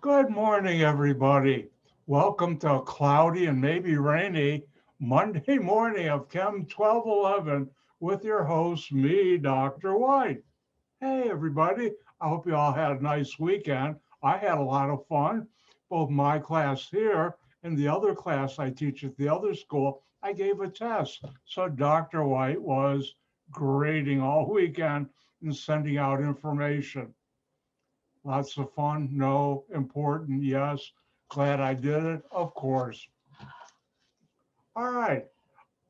Good morning, everybody. Welcome to a cloudy and maybe rainy Monday morning of Chem 1211 with your host, me, Dr. White. Hey, everybody. I hope you all had a nice weekend. I had a lot of fun. Both my class here and the other class I teach at the other school, I gave a test. So Dr. White was grading all weekend and sending out information. Lots of fun, no, important, yes. Glad I did it, of course. All right,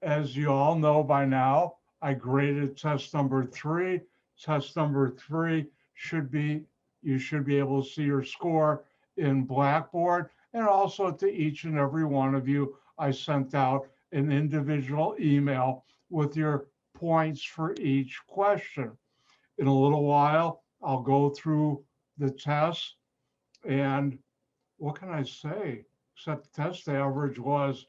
as you all know by now, I graded test number three. Test number three should be, you should be able to see your score in Blackboard. And also to each and every one of you, I sent out an individual email with your points for each question. In a little while, I'll go through the test. And what can I say? Except the test average was,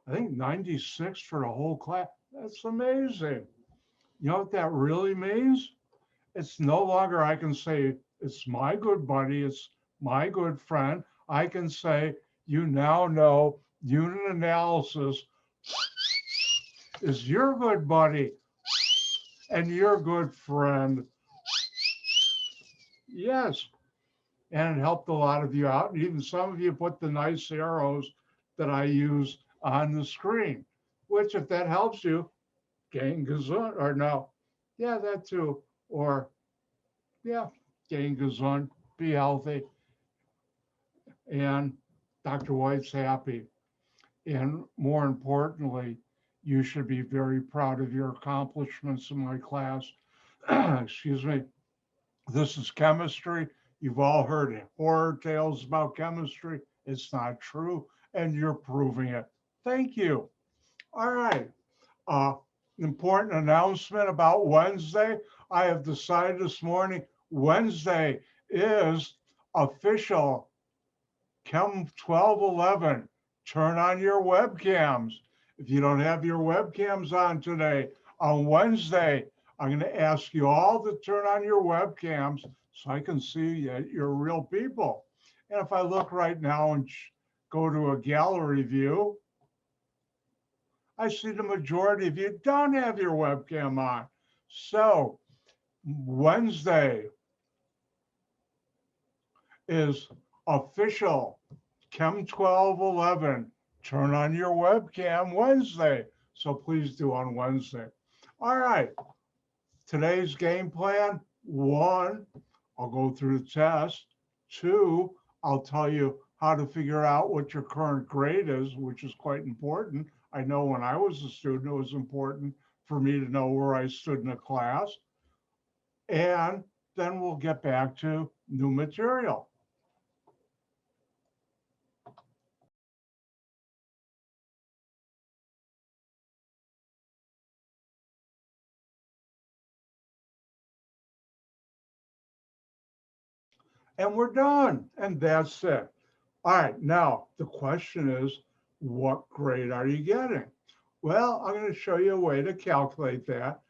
I think, 96 for the whole class. That's amazing. You know what that really means? It's no longer I can say, it's my good buddy, it's my good friend. I can say, you now know unit analysis is your good buddy and your good friend. Yes, and it helped a lot of you out. And even some of you put the nice arrows that I use on the screen, which, if that helps you, gain gesund, or no, yeah, that too. Or, yeah, gain gesund, be healthy. And Dr. White's happy. And more importantly, you should be very proud of your accomplishments in my class. Excuse me. This is chemistry. You've all heard horror tales about chemistry. It's not true, and you're proving it. Thank you. All right. Uh, Important announcement about Wednesday. I have decided this morning Wednesday is official Chem 1211. Turn on your webcams. If you don't have your webcams on today, on Wednesday, I'm going to ask you all to turn on your webcams so I can see that you're real people. And if I look right now and go to a gallery view, I see the majority of you don't have your webcam on. So Wednesday is official Chem 1211. Turn on your webcam Wednesday. So please do on Wednesday. All right. Today's game plan: one, I'll go through the test. Two, I'll tell you how to figure out what your current grade is, which is quite important. I know when I was a student, it was important for me to know where I stood in a class. And then we'll get back to new material. And we're done. And that's it. All right. Now, the question is, what grade are you getting? Well, I'm going to show you a way to calculate that.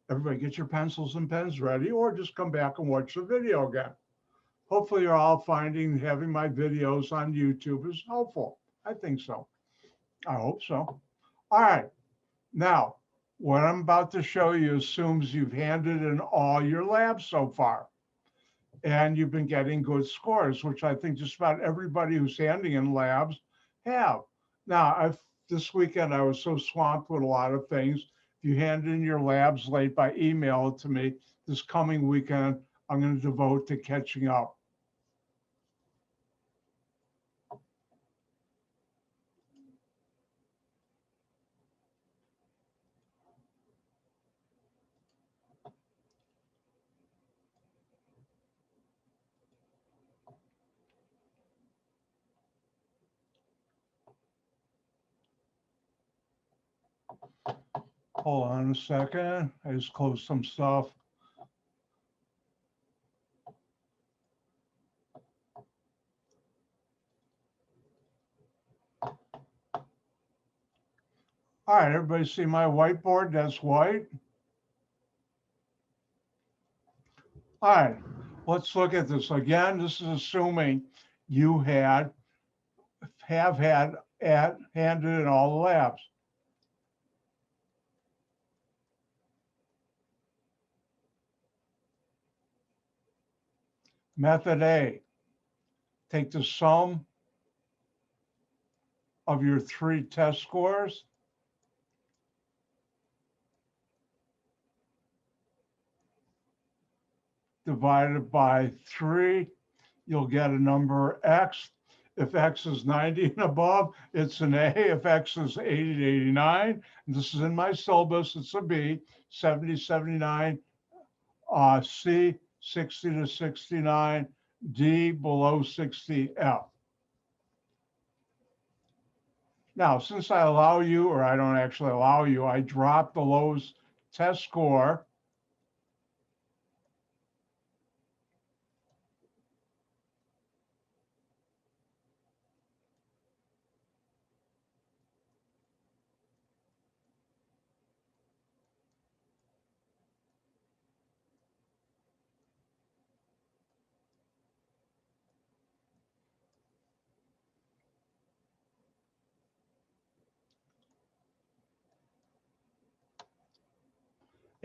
Everybody get your pencils and pens ready, or just come back and watch the video again. Hopefully you're all finding having my videos on YouTube is helpful. I think so. I hope so. All right. Now, what I'm about to show you assumes you've handed in all your labs so far and you've been getting good scores, which I think just about everybody who's handing in labs have. Now, this weekend I was so swamped with a lot of things. If you hand in your labs late by email to me, this coming weekend, I'm going to devote to catching up. Hold on a second. I just closed some stuff. All right, everybody see my whiteboard? That's white. All right, let's look at this again. This is assuming you have had handed in all the labs. Method A, take the sum of your 3 test scores divided by 3, you'll get a number X. If X is 90 and above, it's an A. If X is 80 to 89, and this is in my syllabus, it's a B. 70 to 79, C, 60 to 69, D, below 60, F. Now, since I allow you, or I don't actually allow you, I drop the lowest test score.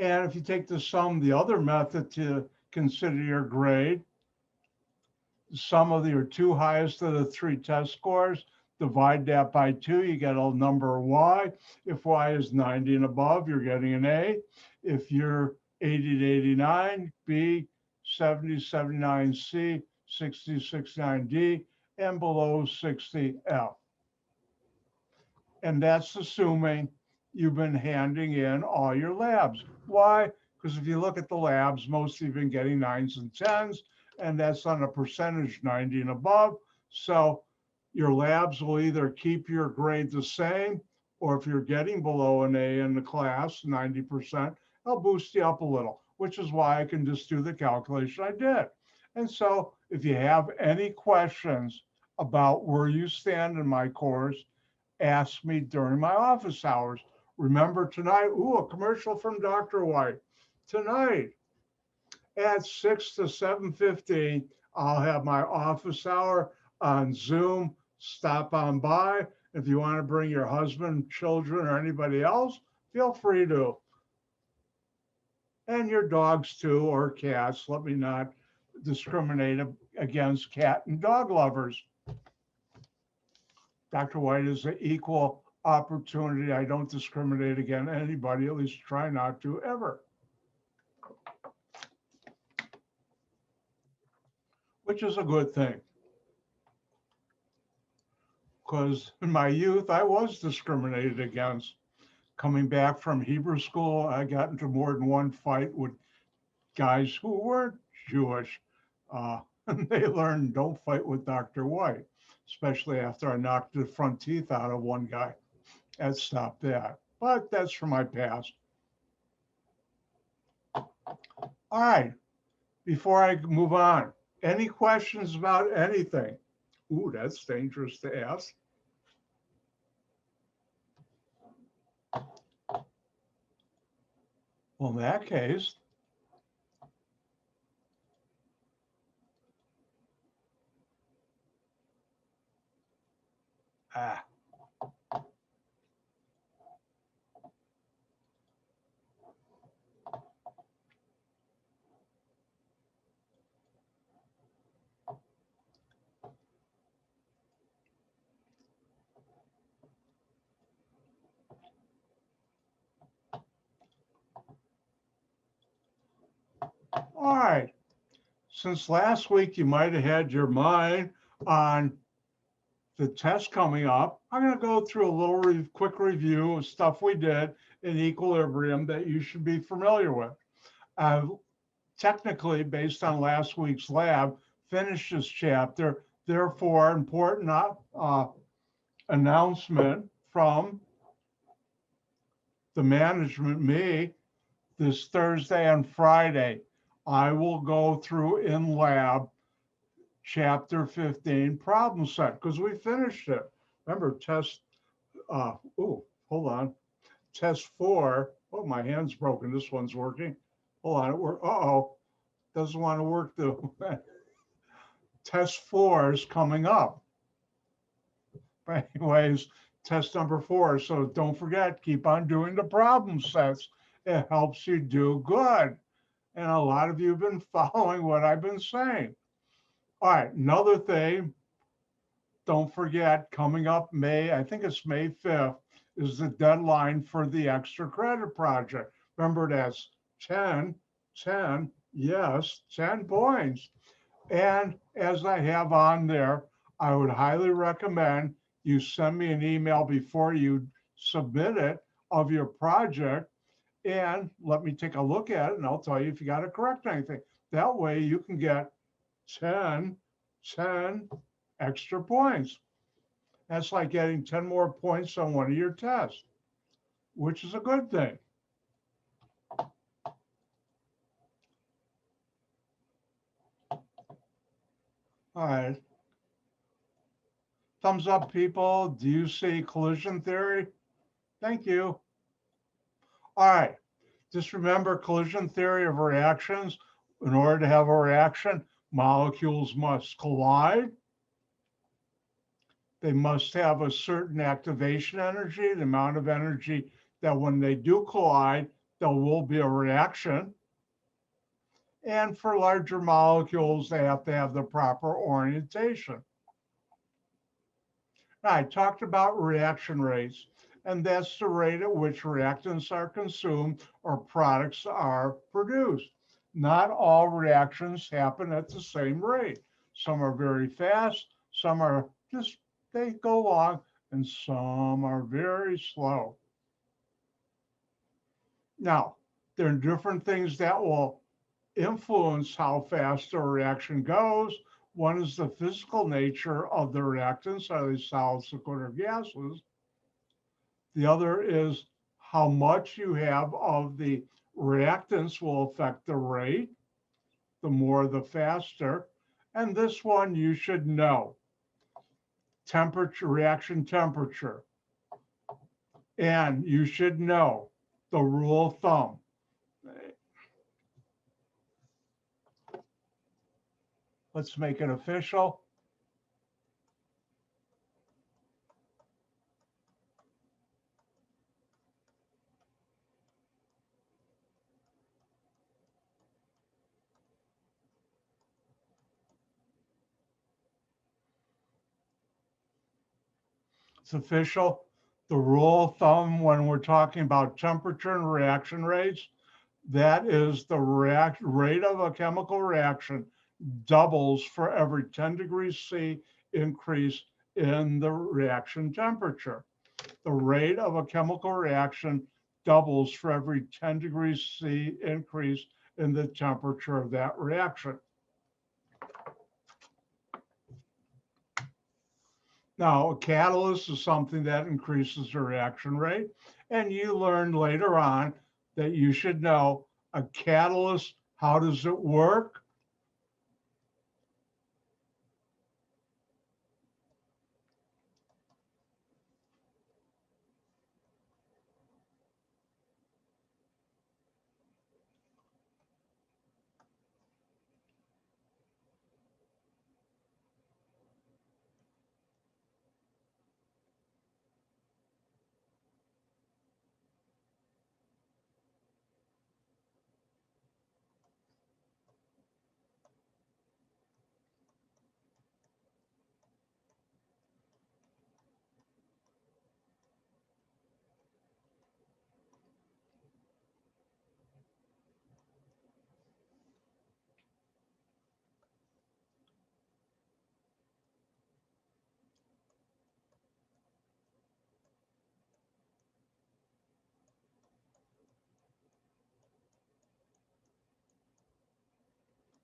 And if you take the sum, the other method to consider your grade, the sum of your 2 highest of the 3 test scores, divide that by 2, you get a number Y. If Y is 90 and above, you're getting an A. If you're 80 to 89, B, 70, 79, C, 60, 69, D, and below 60, F. And that's assuming you've been handing in all your labs. Why? Because if you look at the labs, most have been getting 9s and 10s, and that's on a percentage 90 and above. So your labs will either keep your grade the same, or if you're getting below an A in the class, 90%, I'll boost you up a little, which is why I can just do the calculation I did. And so if you have any questions about where you stand in my course, ask me during my office hours. Remember tonight, a commercial from Dr. White. Tonight at 6 to 7:15, I'll have my office hour on Zoom. Stop on by. If you want to bring your husband, children, or anybody else, feel free to. And your dogs too, or cats. Let me not discriminate against cat and dog lovers. Dr. White is an equal opportunity. I don't discriminate against anybody, at least try not to ever. Which is a good thing. Because in my youth, I was discriminated against. Coming back from Hebrew school, I got into more than one fight with guys who weren't Jewish. And they learned don't fight with Dr. White, especially after I knocked the front teeth out of one guy. That stopped that. But that's from my past. All right. Before I move on, any questions about anything? Ooh, that's dangerous to ask. Well, in that case, all right. Since last week, you might have had your mind on the test coming up. I'm going to go through a little quick review of stuff we did in equilibrium that you should be familiar with. Technically, based on last week's lab, finished this chapter. Therefore, important announcement from the management, me, this Thursday and Friday. I will go through in lab chapter 15 problem set because we finished it. Remember test, hold on. Test 4, oh, my hand's broken. This one's working. Hold on, it work. Uh-oh, doesn't want to work though. test 4 is coming up. But anyways, test number 4. So don't forget, keep on doing the problem sets. It helps you do good. And a lot of you have been following what I've been saying. All right, another thing, don't forget, coming up May, I think it's May 5th, is the deadline for the extra credit project. Remember, that's 10, yes, 10 points. And as I have on there, I would highly recommend you send me an email before you submit it of your project, and let me take a look at it, and I'll tell you if you got to correct anything. That way you can get 10 extra points. That's like getting 10 more points on one of your tests, which is a good thing. All right. Thumbs up, people. Do you see collision theory? Thank you. All right. Just remember collision theory of reactions. In order to have a reaction, molecules must collide. They must have a certain activation energy, the amount of energy that when they do collide, there will be a reaction. And for larger molecules, they have to have the proper orientation. Now, I talked about reaction rates, and that's the rate at which reactants are consumed or products are produced. Not all reactions happen at the same rate. Some are very fast, some are just, they go along, and some are very slow. Now, there are different things that will influence how fast a reaction goes. One is the physical nature of the reactants, are they solids, liquid, or gases? The other is how much you have of the reactants will affect the rate. The more, the faster. And this one you should know. Temperature, reaction temperature. And you should know the rule of thumb. Let's make it official. It's official. The rule of thumb when we're talking about temperature and reaction rates, that is the rate of a chemical reaction doubles for every 10 degrees C increase in the reaction temperature. The rate of a chemical reaction doubles for every 10 degrees C increase in the temperature of that reaction. Now, a catalyst is something that increases the reaction rate. And you learned later on that you should know a catalyst, how does it work?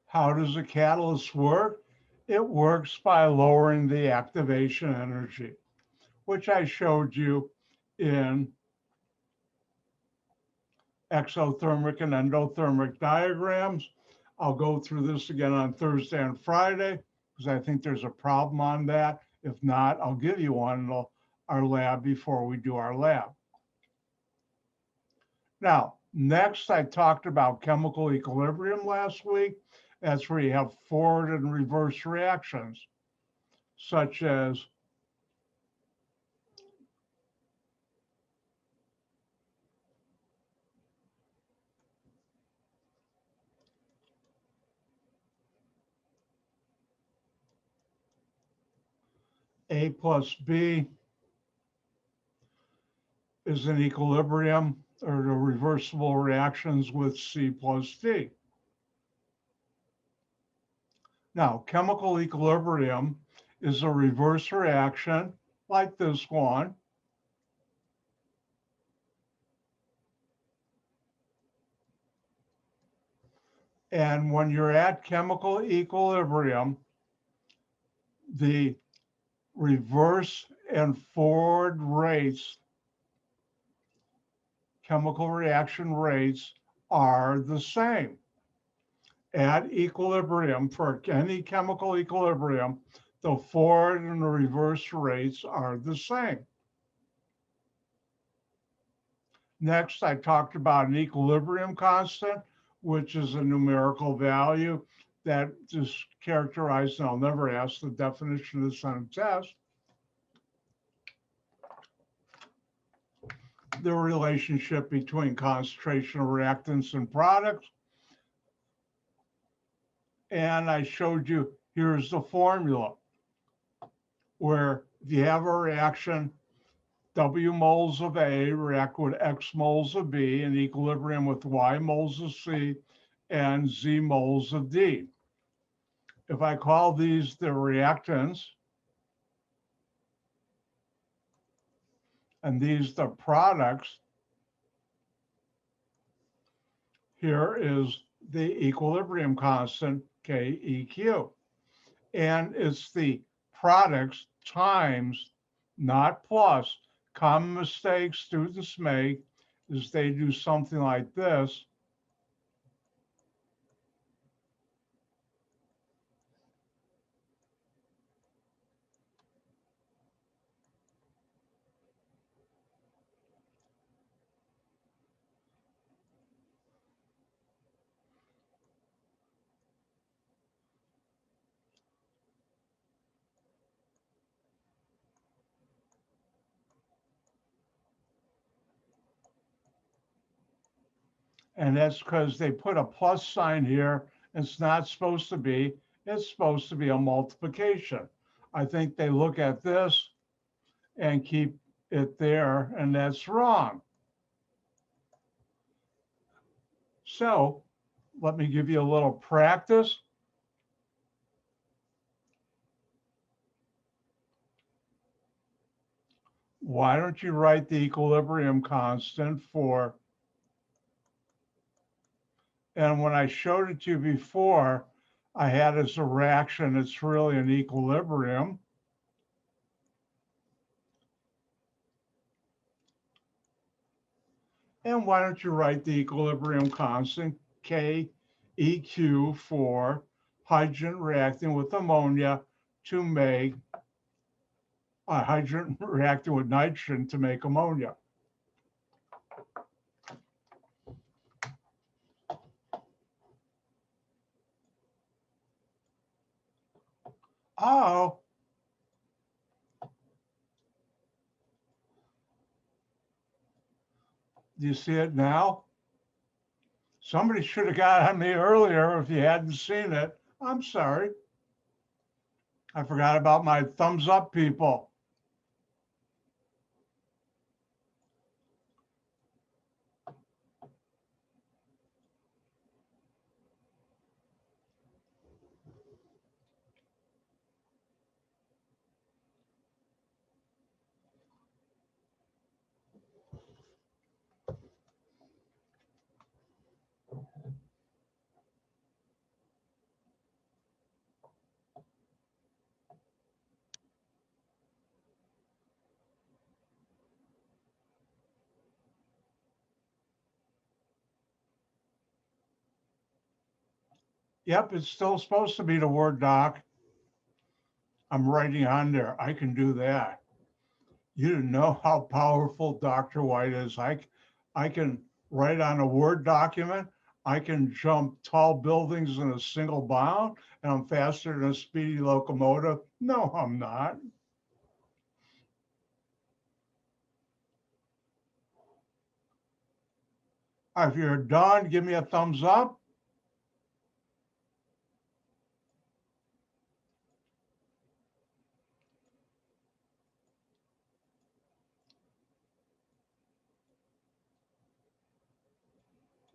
How does a catalyst work? It works by lowering the activation energy, which I showed you in exothermic and endothermic diagrams. I'll go through this again on Thursday and Friday because I think there's a problem on that. If not, I'll give you one in our lab before we do our lab. Now, next I talked about chemical equilibrium last week, That's where you have forward and reverse reactions, such as A plus B is in equilibrium, or the reversible reactions with C plus D. Now, chemical equilibrium is a reverse reaction like this one. And when you're at chemical equilibrium, the reverse and forward rates, chemical reaction rates, are the same. At equilibrium, for any chemical equilibrium, the forward and the reverse rates are the same. Next, I talked about an equilibrium constant, which is a numerical value that is characterized, and I'll never ask the definition of this on a test, the relationship between concentration of reactants and products. And I showed you, here's the formula, where if you have a reaction, W moles of A react with X moles of B in equilibrium with Y moles of C and Z moles of D. If I call these the reactants and these the products, here is the equilibrium constant, KEQ. And it's the products times, not plus. Common mistake students make is they do something like this. And that's because they put a plus sign here. It's not supposed to be. It's supposed to be a multiplication. I think they look at this and keep it there, and that's wrong. So let me give you a little practice. Why don't you write the equilibrium constant for, and when I showed it to you before, I had as a reaction, it's really an equilibrium. And why don't you write the equilibrium constant, KEQ, for hydrogen reacting with ammonia to make hydrogen reacting with nitrogen to make ammonia. Oh, do you see it now? Somebody should have got on me earlier if you hadn't seen it. I'm sorry. I forgot about my thumbs up people. Yep, it's still supposed to be the Word doc. I'm writing on there. I can do that. You didn't know how powerful Dr. White is. I can write on a Word document. I can jump tall buildings in a single bound and I'm faster than a speedy locomotive. No, I'm not. If you're done, give me a thumbs up.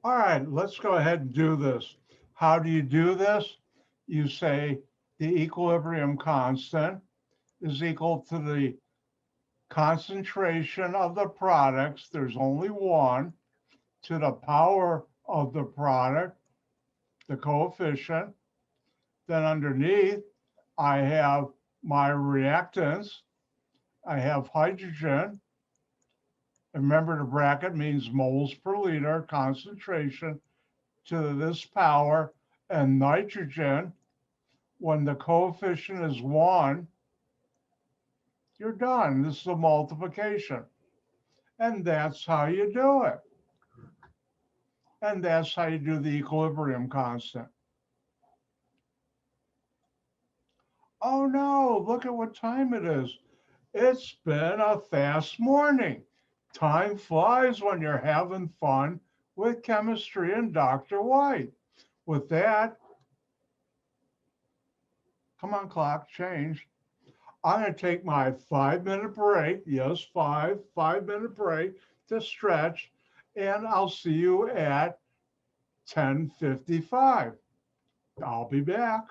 All right, let's go ahead and do this. How do you do this? You say the equilibrium constant is equal to the concentration of the products, there's only one, to the power of the product, the coefficient. Then underneath, I have my reactants. I have hydrogen. Remember, the bracket means moles per liter concentration to this power, and nitrogen, when the coefficient is 1, you're done. This is a multiplication. And that's how you do it. And that's how you do the equilibrium constant. Oh no, look at what time it is. It's been a fast morning. Time flies when you're having fun with chemistry and Dr. White. With that, come on, clock, change. I'm going to take my 5-minute break. Yes, 5-minute break to stretch. And I'll see you at 10:55. I'll be back.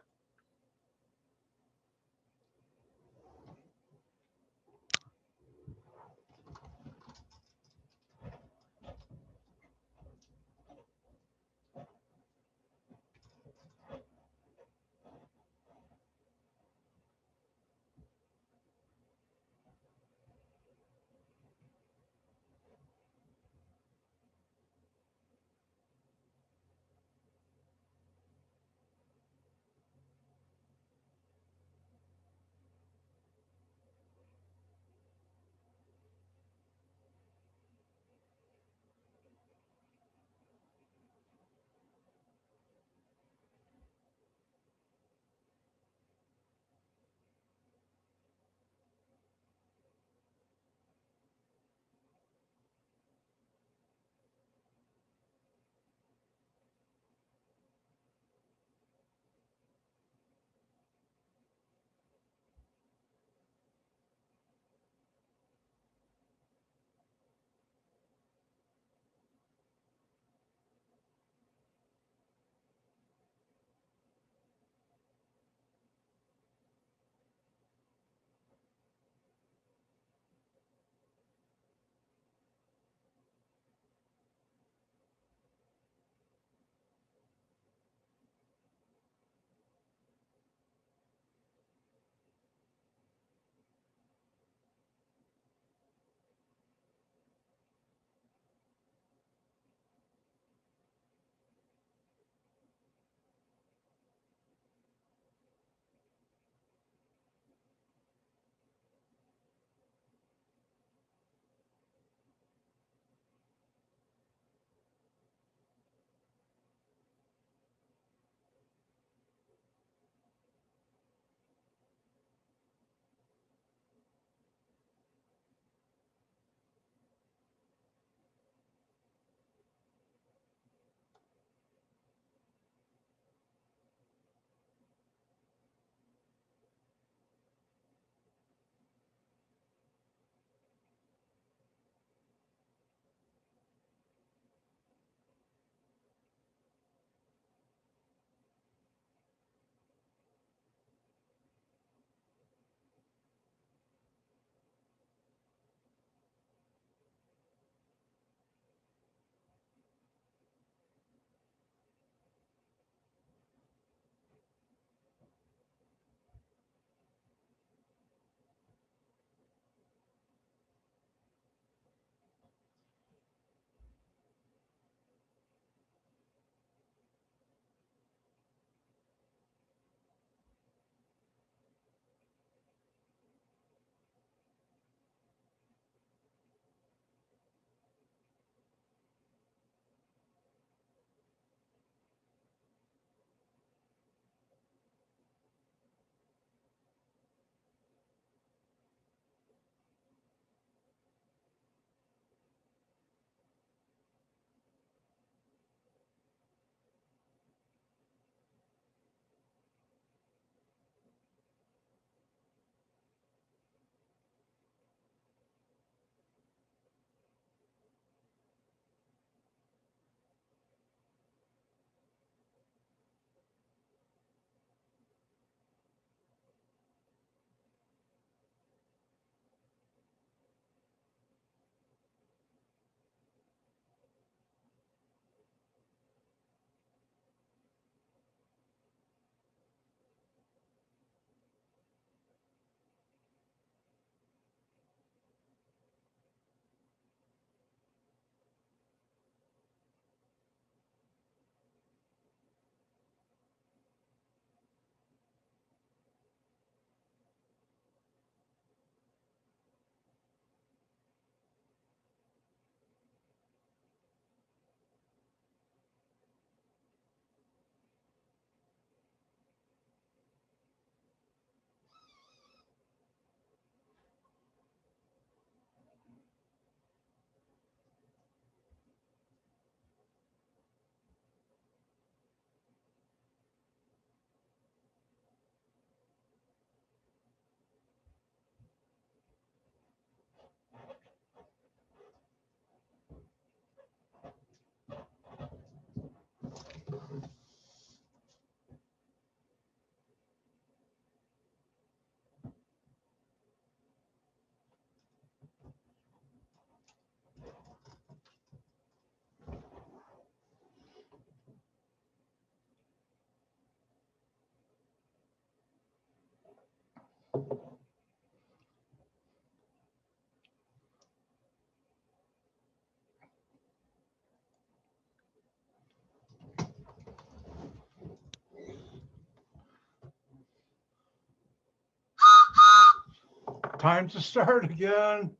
Time to start again.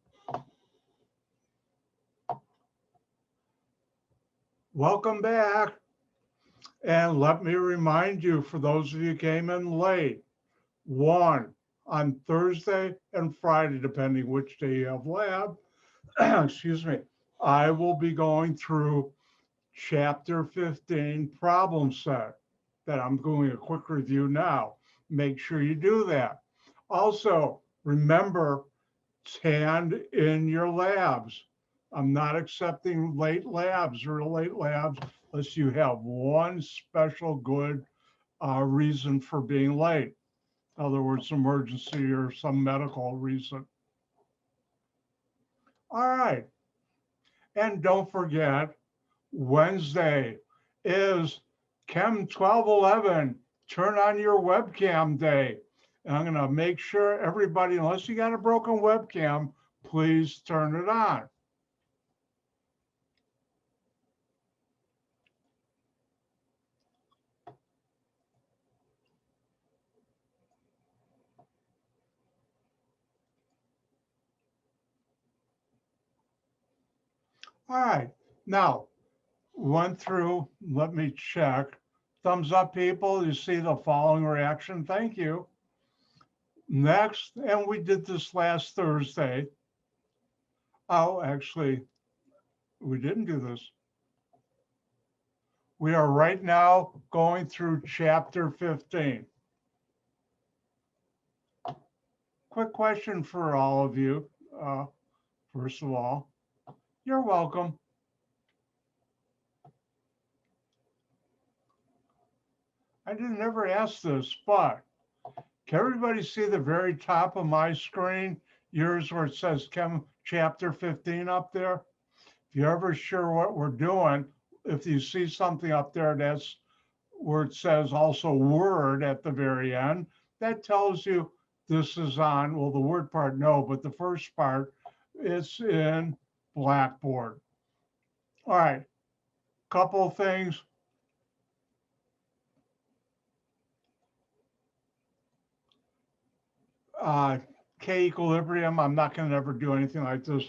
Welcome back. And let me remind you, for those of you who came in late, on Thursday and Friday, depending which day you have lab, excuse me, I will be going through Chapter 15 problem set that I'm doing a quick review now. Make sure you do that. Also, remember, hand in your labs. I'm not accepting late labs or late labs unless you have one special good reason for being late. In other words, emergency or some medical reason. All right. And don't forget, Wednesday is Chem 1211. Turn on your webcam day. And I'm going to make sure everybody, unless you got a broken webcam, please turn it on. All right. Now, went through, let me check. Thumbs up, people. You see the following reaction. Thank you. Next, and we did this last Thursday. Oh, actually, we didn't do this. We are right now going through Chapter 15. Quick question for all of you. First of all, you're welcome. I didn't ever ask this, but can everybody see the very top of my screen? Yours where it says Chem Chapter 15 up there? If you're ever sure what we're doing, if you see something up there that's where it says also word at the very end, that tells you this is on, well, the word part, no, but the first part, it's in Blackboard. All right, couple of things. K equilibrium, I'm not going to ever do anything like this,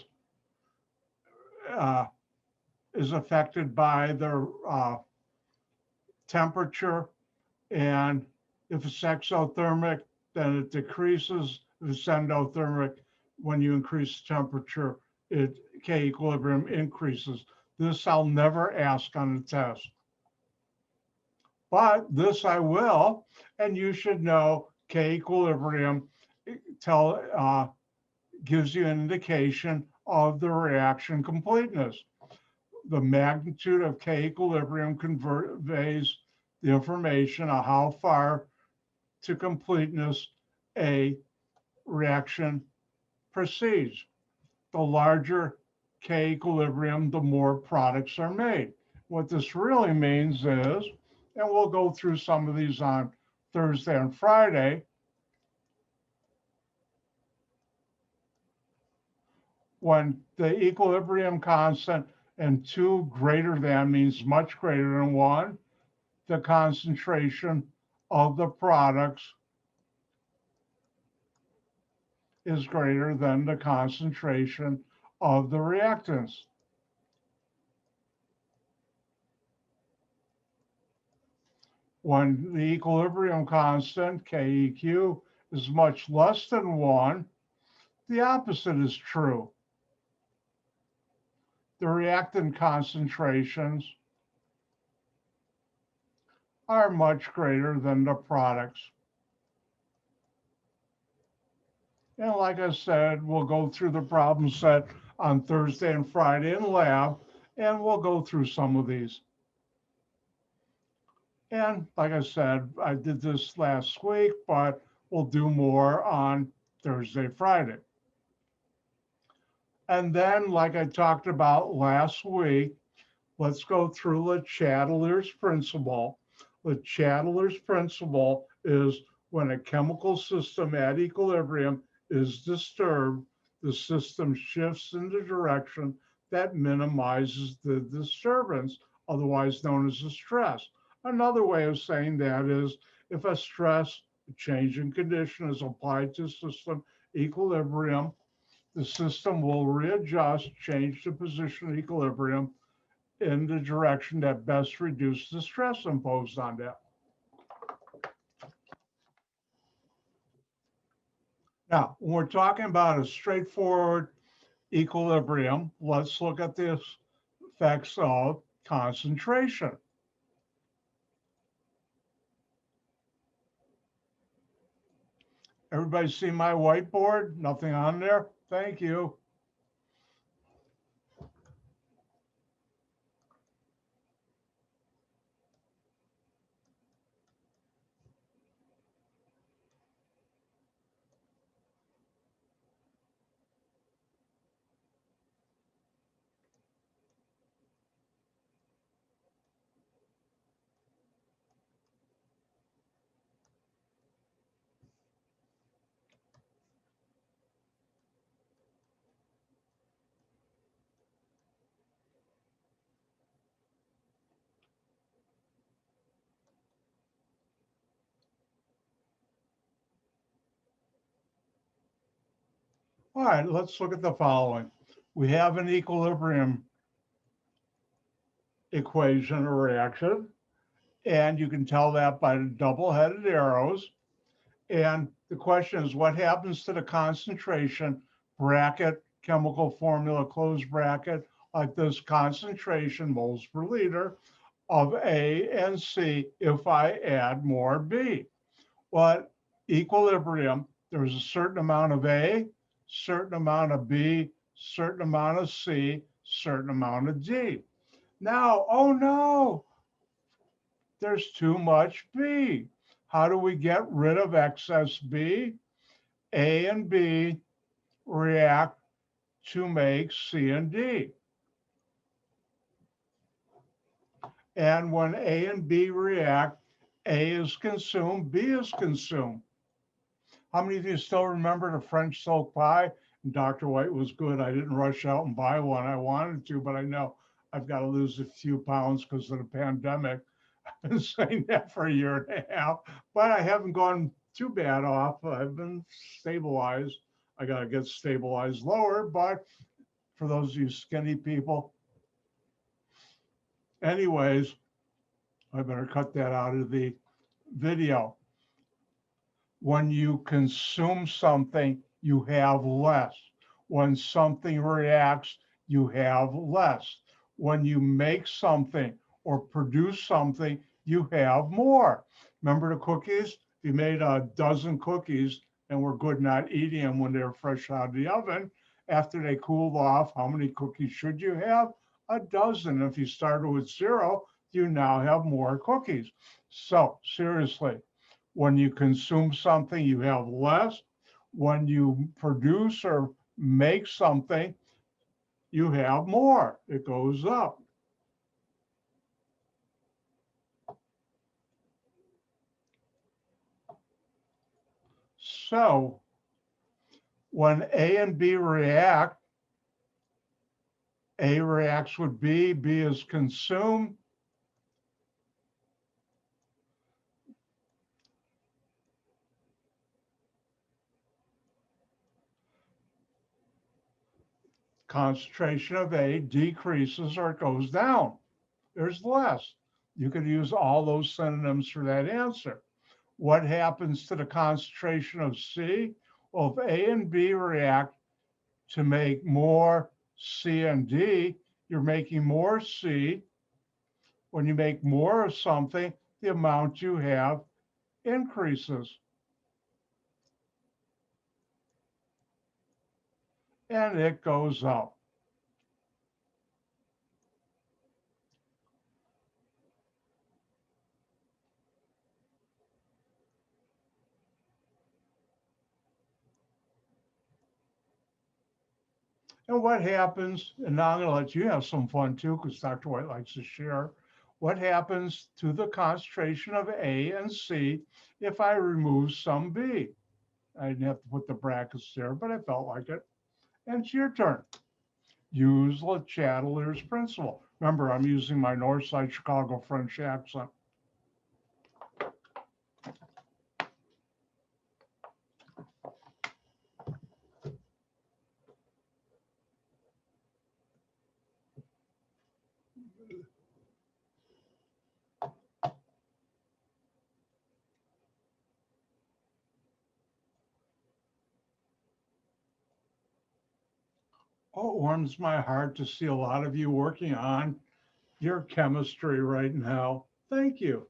is affected by the temperature. And if it's exothermic, then it decreases. If it's endothermic, when you increase temperature, K equilibrium increases. This I'll never ask on a test. But this I will, and you should know K equilibrium gives you an indication of the reaction completeness. The magnitude of K equilibrium conveys the information of how far to completeness a reaction proceeds. The larger K equilibrium, the more products are made. What this really means is, and we'll go through some of these on Thursday and Friday, when the equilibrium constant and 2 greater than means much greater than 1, the concentration of the products is greater than the concentration of the reactants. When the equilibrium constant, KEQ, is much less than 1, the opposite is true. The reactant concentrations are much greater than the products. And like I said, we'll go through the problem set on Thursday and Friday in lab, and we'll go through some of these. And like I said, I did this last week, but we'll do more on Thursday, Friday. And then, like I talked about last week, let's go through the Chatelier's principle. The Chatelier's principle is When a chemical system at equilibrium is disturbed, the system shifts in the direction that minimizes the disturbance, otherwise known as a stress. Another way of saying that is if a stress, a change in condition is applied to system equilibrium, the system will readjust, change the position of equilibrium in the direction that best reduces the stress imposed on that. Now, when we're talking about a straightforward equilibrium, let's look at the effects of concentration. Everybody see my whiteboard? Nothing on there? Thank you. All right, let's look at the following. We have an equilibrium equation or reaction, and you can tell that by the double-headed arrows. And the question is, what happens to the concentration, bracket, chemical formula, close bracket, like this concentration, moles per liter, of A and C if I add more B? Well, at equilibrium, there's a certain amount of A, certain amount of B, certain amount of C, certain amount of D. Now, oh no, there's too much B. How do we get rid of excess B? A and B react to make C and D. And when A and B react, A is consumed, B is consumed. How many of you still remember the French silk pie? Dr. White was good. I didn't rush out and buy one. I wanted to, but I know I've got to lose a few pounds because of the pandemic. I've been saying that for a year and a half, but I haven't gone too bad off. I've been stabilized. I got to get stabilized lower, but for those of you skinny people, anyways, I better cut that out of the video. When you consume something, you have less. When something reacts, you have less. When you make something or produce something, you have more. Remember the cookies? If you made a dozen cookies and were good not eating them when they were fresh out of the oven, after they cooled off, how many cookies should you have? A dozen. If you started with 0, you now have more cookies. So seriously, when you consume something, you have less. When you produce or make something, you have more. It goes up. So when A and B react, A reacts with B, B is consumed. Concentration of A decreases or it goes down. There's less. You could use all those synonyms for that answer. What happens to the concentration of C? Well, if A and B react to make more C and D, you're making more C. When you make more of something, the amount you have increases. And it goes up. And what happens, and now I'm going to let you have some fun too, because Dr. White likes to share. what happens to the concentration of A and C if I remove some B? I didn't have to put the brackets there, but I felt like it. And it's your turn. Use Le Chatelier's principle. Remember, I'm using my Northside Chicago French accent. Oh, it warms my heart to see a lot of you working on your chemistry right now. Thank you.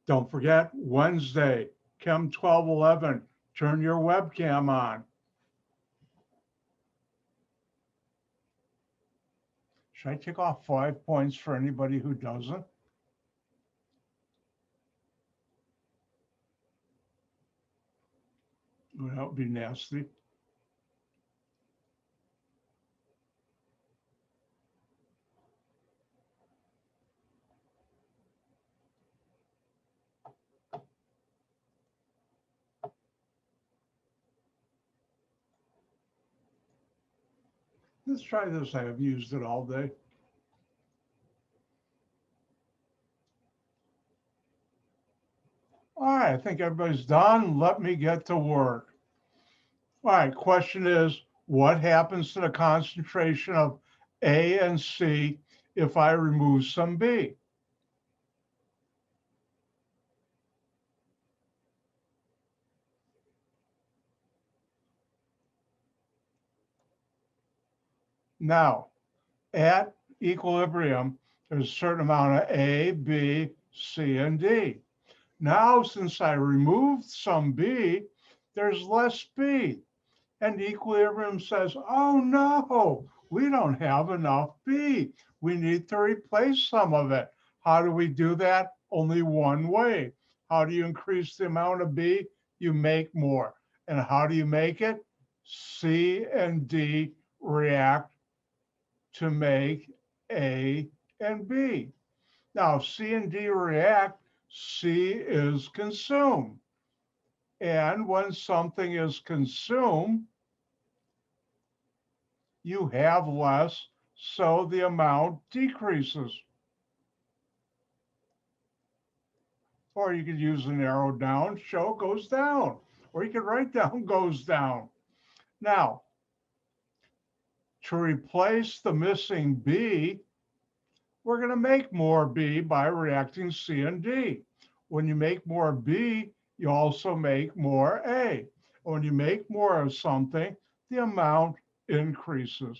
Don't forget, Wednesday, Chem 1211, turn your webcam on. Should I take off 5 points for anybody who doesn't? Well, that would be nasty. Let's try this. I have used it all day. All right, I think everybody's done. Let me get to work. All right, question is, what happens to the concentration of A and C if I remove some B? Now, at equilibrium, there's a certain amount of A, B, C, and D. Now, since I removed some B, there's less B. And equilibrium says, oh no, we don't have enough B. We need to replace some of it. How do we do that? Only one way. How do you increase the amount of B? You make more. And how do you make it? C and D react to make A and B. Now, if C and D react, C is consumed. And when something is consumed, you have less, so the amount decreases. Or you could use an arrow down, show goes down. Or you could write down goes down. Now, to replace the missing B, we're going to make more B by reacting C and D. When you make more B, you also make more A. When you make more of something, the amount increases.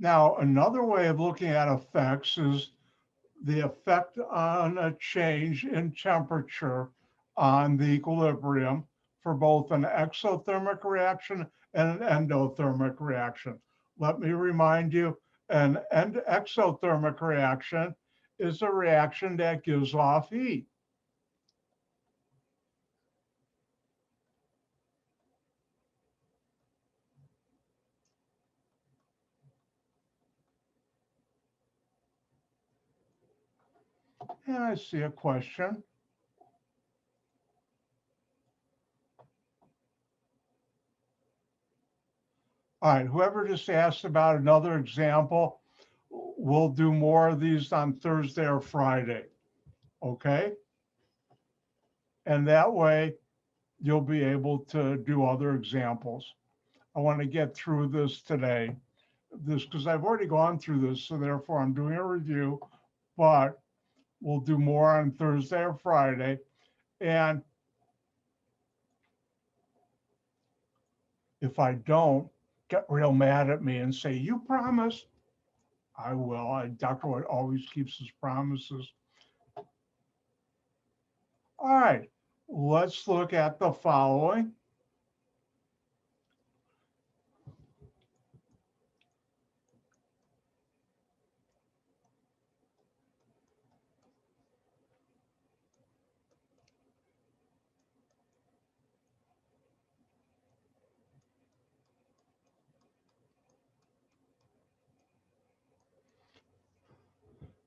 Now, another way of looking at effects is the effect on a change in temperature on the equilibrium for both an exothermic reaction and an endothermic reaction. Let me remind you, an exothermic reaction is a reaction that gives off heat. And I see a question. All right, whoever just asked about another example, we'll do more of these on Thursday or Friday, okay? And that way, you'll be able to do other examples. I want to get through this today, because I've already gone through this, so therefore I'm doing a review, but we'll do more on Thursday or Friday. And if I don't, get real mad at me and say, you promised. I will. Dr. White always keeps his promises. All right, let's look at the following.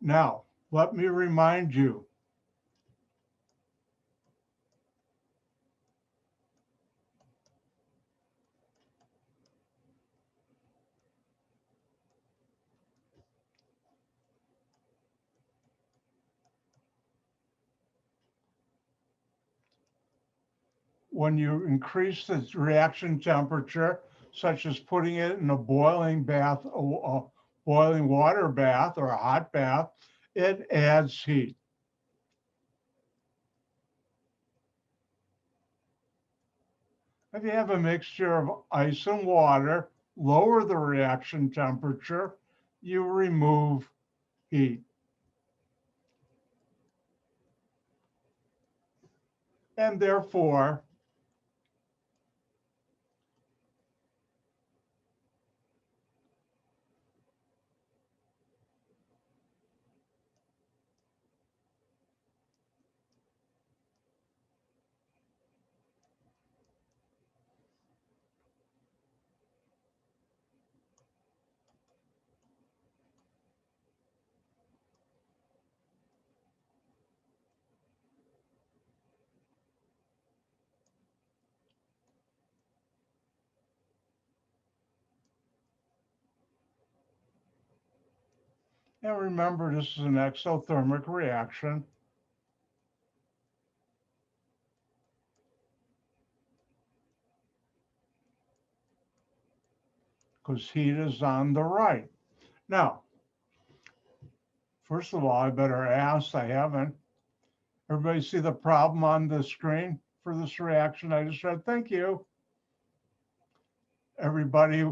Now, let me remind you, when you increase the reaction temperature, such as putting it in a boiling bath, a boiling water bath or a hot bath, it adds heat. If you have a mixture of ice and water, lower the reaction temperature, you remove heat. And therefore, and remember this is an exothermic reaction, because heat is on the right. Now, first of all, I better ask, I haven't. Everybody see the problem on the screen for this reaction I just read? Thank you. Everybody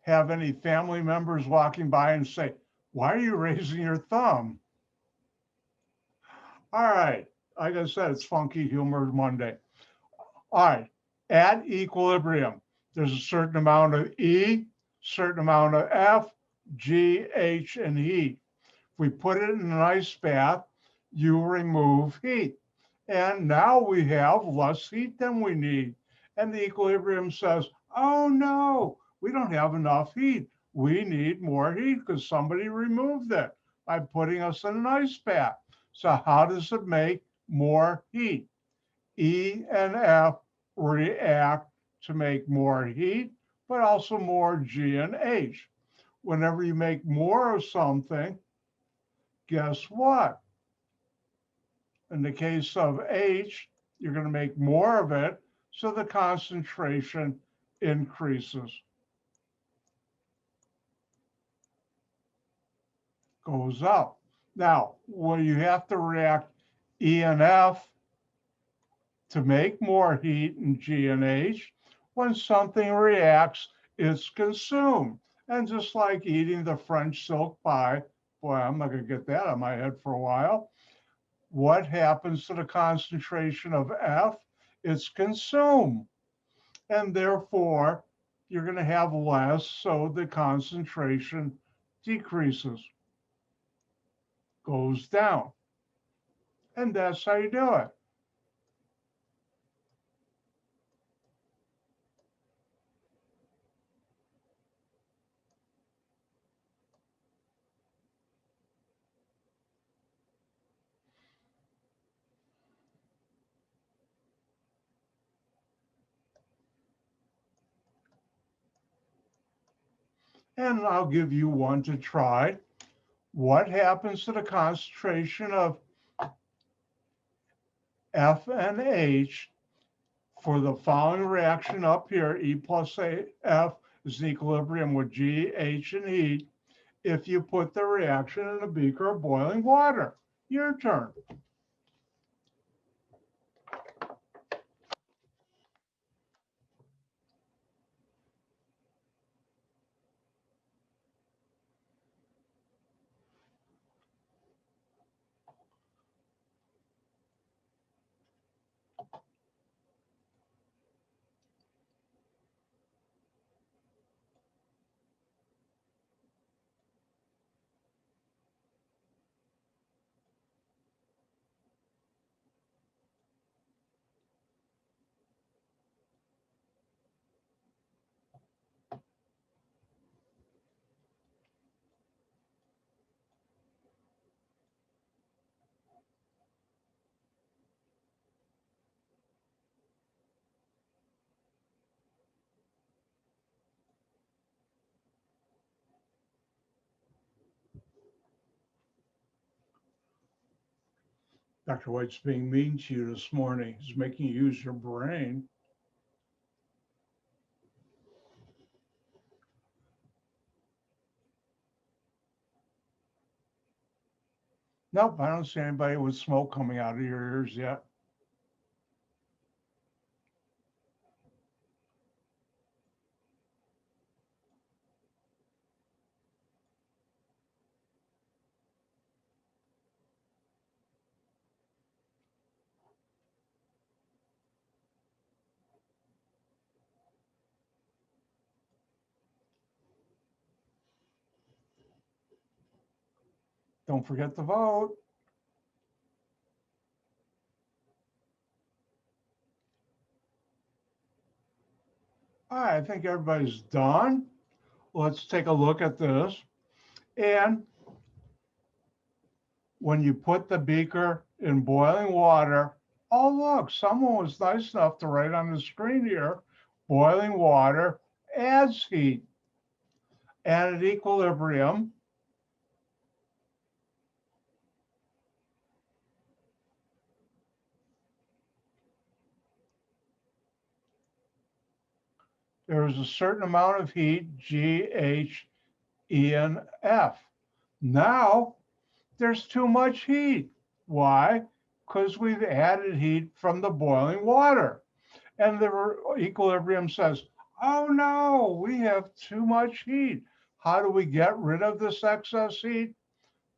have any family members walking by and say, why are you raising your thumb? All right, like I said, it's Funky Humor Monday. All right, at equilibrium, there's a certain amount of E, certain amount of F, G, H, and E. If we put it in an ice bath, you remove heat. And now we have less heat than we need. And the equilibrium says, oh no, we don't have enough heat. We need more heat because somebody removed it by putting us in an ice bath. So how does it make more heat? E and F react to make more heat, but also more G and H. Whenever you make more of something, guess what? In the case of H, you're going to make more of it, so the concentration increases, goes up. Now, when you have to react E and F to make more heat in G and H, when something reacts, it's consumed. And just like eating the French silk pie, boy, I'm not going to get that out of my head for a while. What happens to the concentration of F? It's consumed. And therefore, you're going to have less, so the concentration decreases, goes down. And that's how you do it. And I'll give you one to try. What happens to the concentration of F and H for the following reaction up here? E plus F is in equilibrium with G, H, and E if you put the reaction in a beaker of boiling water. Your turn. Dr. White's being mean to you this morning. He's making you use your brain. Nope, I don't see anybody with smoke coming out of your ears yet. Don't forget to vote. All right, I think everybody's done. Let's take a look at this. And when you put the beaker in boiling water, oh, look, someone was nice enough to write on the screen here, boiling water adds heat. And at equilibrium, there is a certain amount of heat, G, H, E, and F. Now, there's too much heat. Why? Because we've added heat from the boiling water. And the equilibrium says, oh no, we have too much heat. How do we get rid of this excess heat?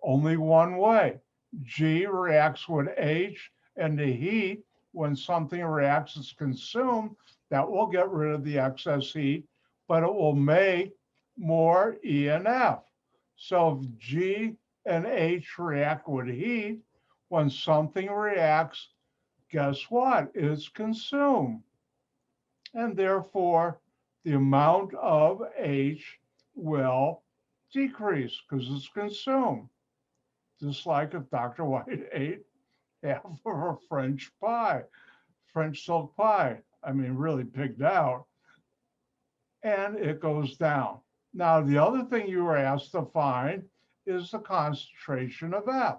Only one way. G reacts with H, and the heat, when something reacts, is consumed. That will get rid of the excess heat, but it will make more E and F. So if G and H react with heat, when something reacts, guess what? It's consumed. And therefore, the amount of H will decrease because it's consumed. Just like if Dr. White ate half of a French pie, French silk pie, I mean, really pigged out, and it goes down. Now, the other thing you were asked to find is the concentration of F.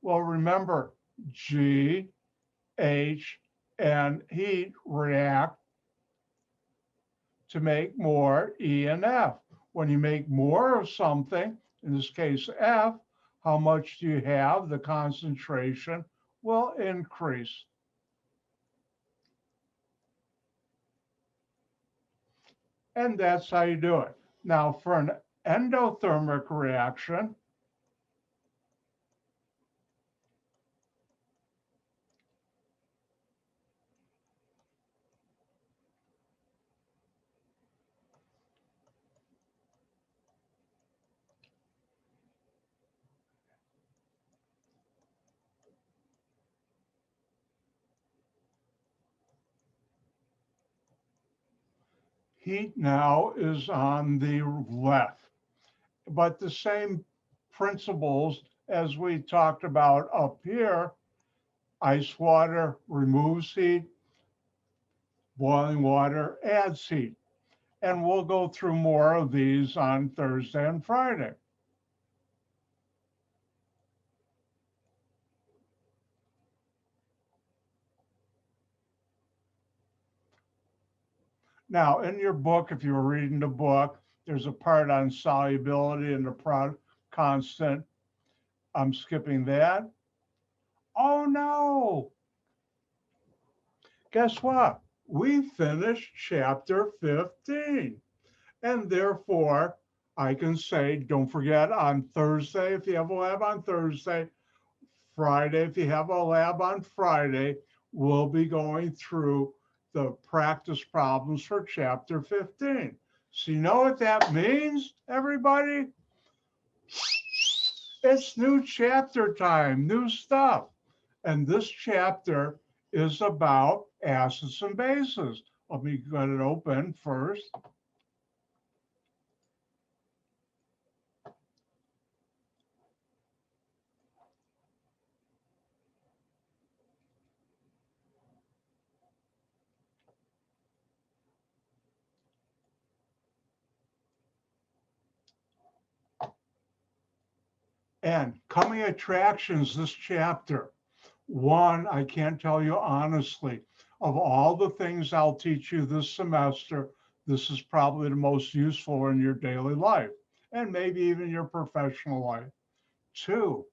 Well, remember, G, H, and heat react to make more E and F. When you make more of something, in this case F, how much do you have? The concentration will increase. And that's how you do it. Now, for an endothermic reaction, heat now is on the left, but the same principles as we talked about up here, ice water removes heat, boiling water adds heat. And we'll go through more of these on Thursday and Friday. Now, in your book, if you were reading the book, there's a part on solubility and the constant. I'm skipping that. Oh no! Guess what? We finished chapter 15. And therefore, I can say, don't forget on Thursday, if you have a lab on Thursday, Friday, if you have a lab on Friday, we'll be going through the practice problems for chapter 15. So you know what that means, everybody? It's new chapter time, new stuff. And this chapter is about acids and bases. Let me get it open first. And coming attractions, this chapter, one, I can't tell you honestly, of all the things I'll teach you this semester, this is probably the most useful in your daily life and maybe even your professional life. Two,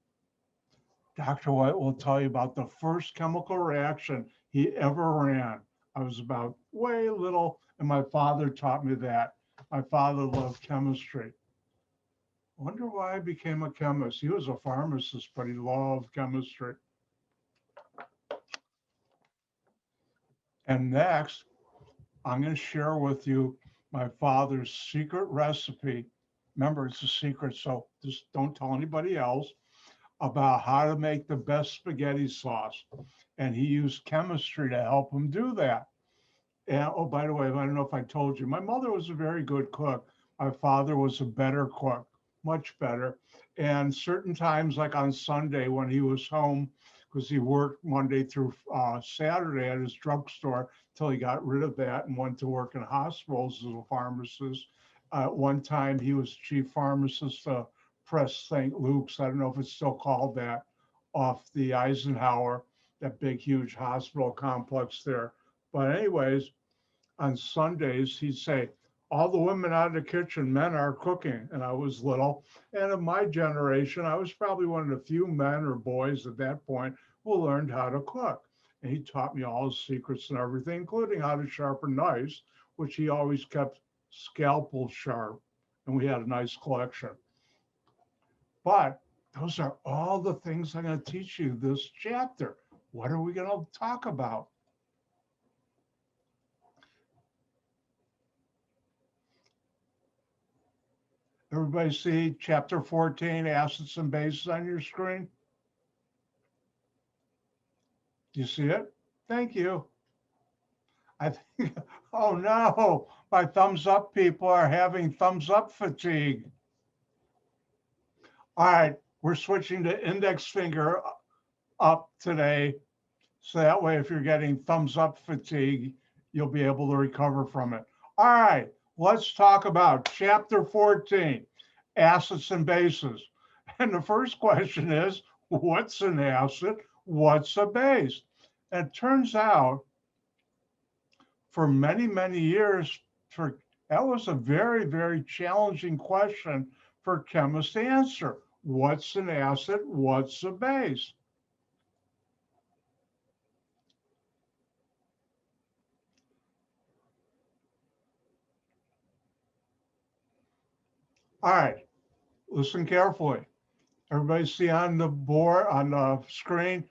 Dr. White will tell you about the first chemical reaction he ever ran. I was about way little, and my father taught me that. My father loved chemistry. Wonder why I became a chemist. He was a pharmacist, but he loved chemistry. And next, I'm going to share with you my father's secret recipe. Remember, it's a secret, so just don't tell anybody else about how to make the best spaghetti sauce. And he used chemistry to help him do that. And oh, by the way, I don't know if I told you, my mother was a very good cook. My father was a better cook, much better. And certain times, like on Sunday when he was home, because he worked Monday through Saturday at his drugstore till he got rid of that and went to work in hospitals as a pharmacist. One time he was chief pharmacist Press St. Luke's. I don't know if it's still called that, off the Eisenhower, that big, huge hospital complex there. But anyways, on Sundays, he'd say, all the women out of the kitchen, men are cooking. And I was little. And of my generation, I was probably one of the few men or boys at that point who learned how to cook. And he taught me all his secrets and everything, including how to sharpen knives, which he always kept scalpel sharp. And we had a nice collection. But those are all the things I'm going to teach you this chapter. What are we going to talk about? Everybody see chapter 14, acids and bases on your screen? Do you see it? Thank you. I think, oh no, my thumbs up people are having thumbs up fatigue. All right, we're switching to index finger up today. So that way, if you're getting thumbs up fatigue, you'll be able to recover from it. All right, let's talk about chapter 14, acids and bases. And the first question is, what's an acid? What's a base? And it turns out for many, many years, that was a very, very challenging question for chemists to answer. What's an acid? What's a base? All right, listen carefully. Everybody see on the board, on the screen,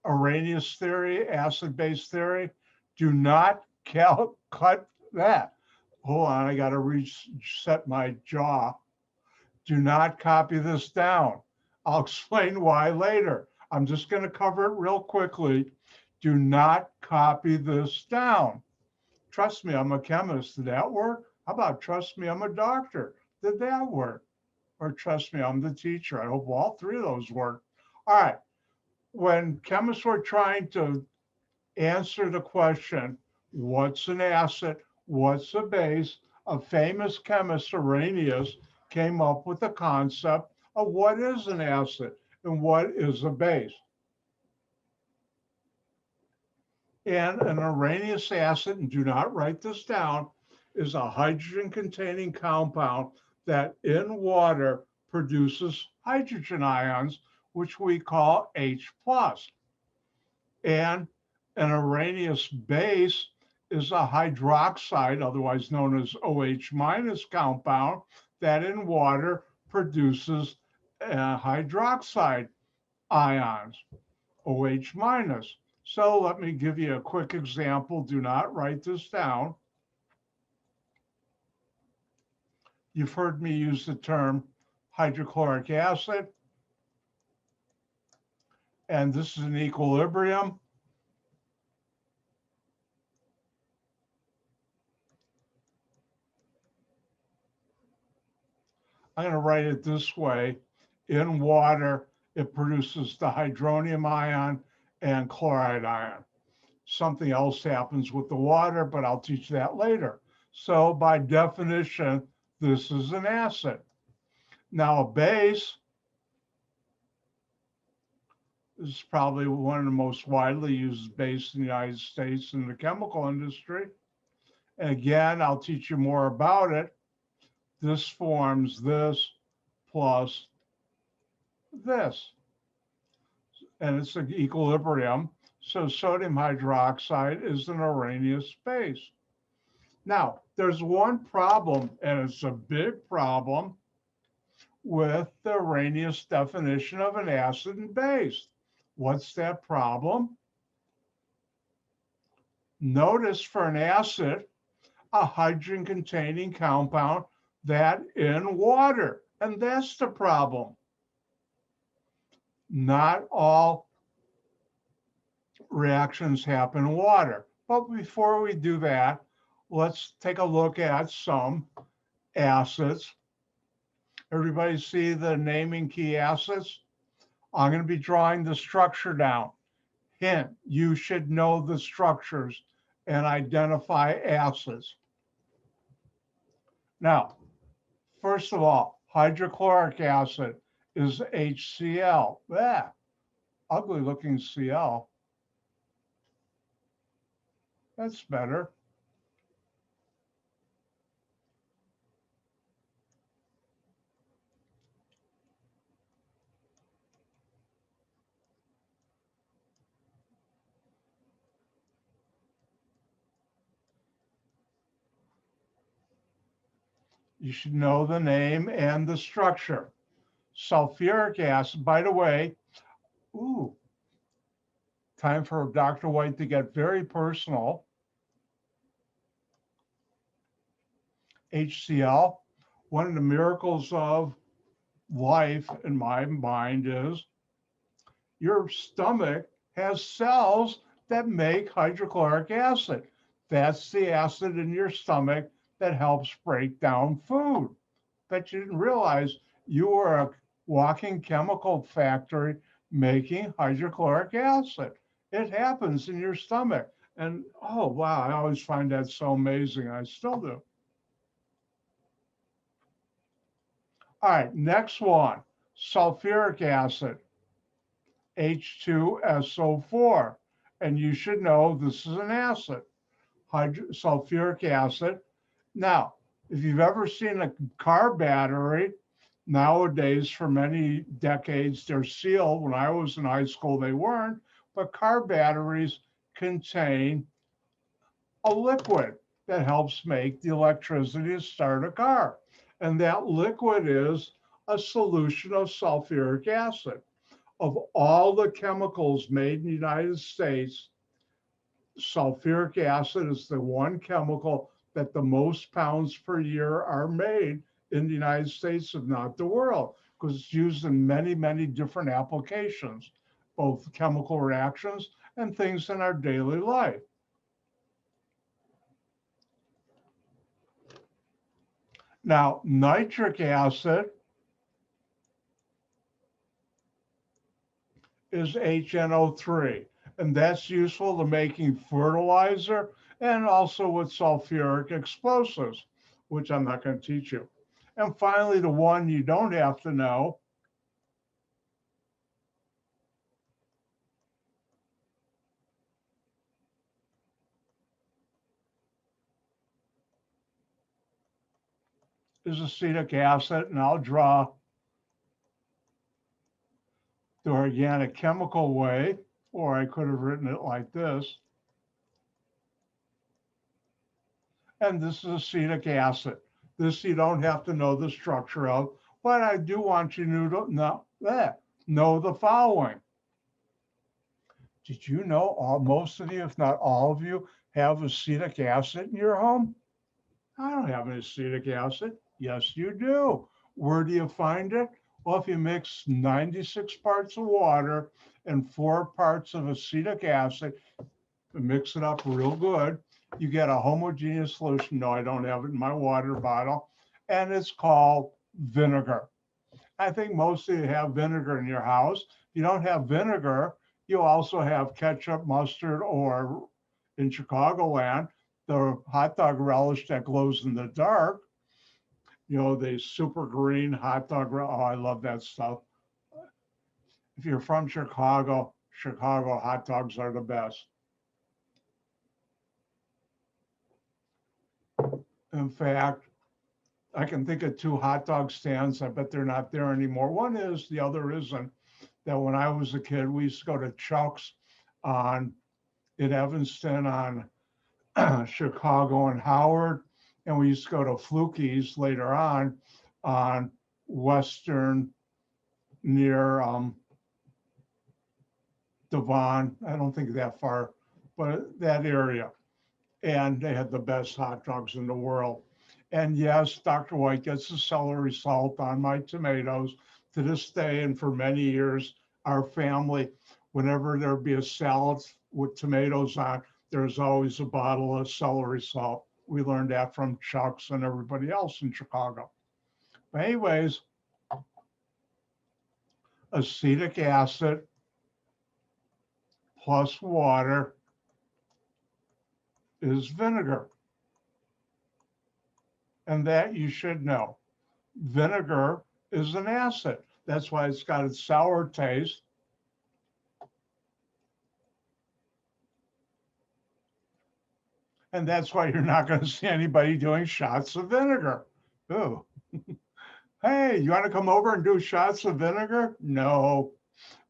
Arrhenius theory, acid-base theory. Do not cut that. Hold on, I got to reset my jaw. Do not copy this down. I'll explain why later. I'm just going to cover it real quickly. Do not copy this down. Trust me, I'm a chemist. Did that work? How about trust me, I'm a doctor? Did that work? Or trust me, I'm the teacher. I hope all three of those work. All right. When chemists were trying to answer the question, what's an acid? What's a base? A famous chemist, Arrhenius, came up with the concept of what is an acid and what is a base. And an Arrhenius acid, and do not write this down, is a hydrogen-containing compound that in water produces hydrogen ions, which we call H+. And an Arrhenius base is a hydroxide, otherwise known as OH- compound, that in water produces hydroxide ions, OH-. So let me give you a quick example. Do not write this down. You've heard me use the term hydrochloric acid, and this is an equilibrium. I'm going to write it this way. In water, it produces the hydronium ion and chloride ion. Something else happens with the water, but I'll teach that later. So by definition, this is an acid. Now a base This is probably one of the most widely used bases in the United States in the chemical industry. And again, I'll teach you more about it. This forms this plus this, and it's an equilibrium. So sodium hydroxide is an Arrhenius base. Now, there's one problem, and it's a big problem with the Arrhenius definition of an acid and base. What's that problem? Notice for an acid, a hydrogen-containing compound that in water, and that's the problem. Not all reactions happen in water. But before we do that, let's take a look at some acids. Everybody see the naming key acids? I'm going to be drawing the structure down. Hint, you should know the structures and identify acids. Now, first of all, hydrochloric acid is HCl. Ugly looking Cl. That's better. You should know the name and the structure. Sulfuric acid, by the way, time for Dr. White to get very personal. HCl, one of the miracles of life in my mind is your stomach has cells that make hydrochloric acid. That's the acid in your stomach that helps break down food. Bet you didn't realize you were a walking chemical factory making hydrochloric acid. It happens in your stomach. And oh, wow, I always find that so amazing. I still do. All right, next one, sulfuric acid, H2SO4. And you should know this is an acid, sulfuric acid. Now, if you've ever seen a car battery, nowadays for many decades, they're sealed. When I was in high school, they weren't, but car batteries contain a liquid that helps make the electricity to start a car. And that liquid is a solution of sulfuric acid. Of all the chemicals made in the United States, sulfuric acid is the one chemical that the most pounds per year are made in the United States, if not the world, because it's used in many, many different applications, both chemical reactions and things in our daily life. Now, nitric acid is HNO3, and that's useful to making fertilizer and also with sulfuric explosives, which I'm not going to teach you. And finally, the one you don't have to know is acetic acid, and I'll draw the organic chemical way, or I could have written it like this. And this is acetic acid. This you don't have to know the structure of, but I do want you to know the following. Did you know most of you, if not all of you, have acetic acid in your home? I don't have any acetic acid. Yes, you do. Where do you find it? Well, if you mix 96 parts of water and 4 parts of acetic acid, mix it up real good, you get a homogeneous solution. No, I don't have it in my water bottle. And it's called vinegar. I think most of you have vinegar in your house. If you don't have vinegar, you also have ketchup, mustard, or in Chicagoland, the hot dog relish that glows in the dark. You know, the super green hot dog relish. Oh, I love that stuff. if you're from Chicago, Chicago hot dogs are the best. In fact, I can think of two hot dog stands. I bet they're not there anymore. One is, the other isn't. That when I was a kid, we used to go to Chuck's on in Evanston on Chicago and Howard, and we used to go to Fluky's later on Western near Devon. I don't think that far, but that area. And they had the best hot dogs in the world. And yes, Dr. White gets the celery salt on my tomatoes to this day. And for many years, our family, whenever there'd be a salad with tomatoes on, there's always a bottle of celery salt. We learned that from Chuck's and everybody else in Chicago. But anyways, acetic acid plus water is vinegar. And that you should know. Vinegar is an acid. That's why it's got its sour taste. And that's why you're not going to see anybody doing shots of vinegar. Ooh. Hey, you want to come over and do shots of vinegar? No.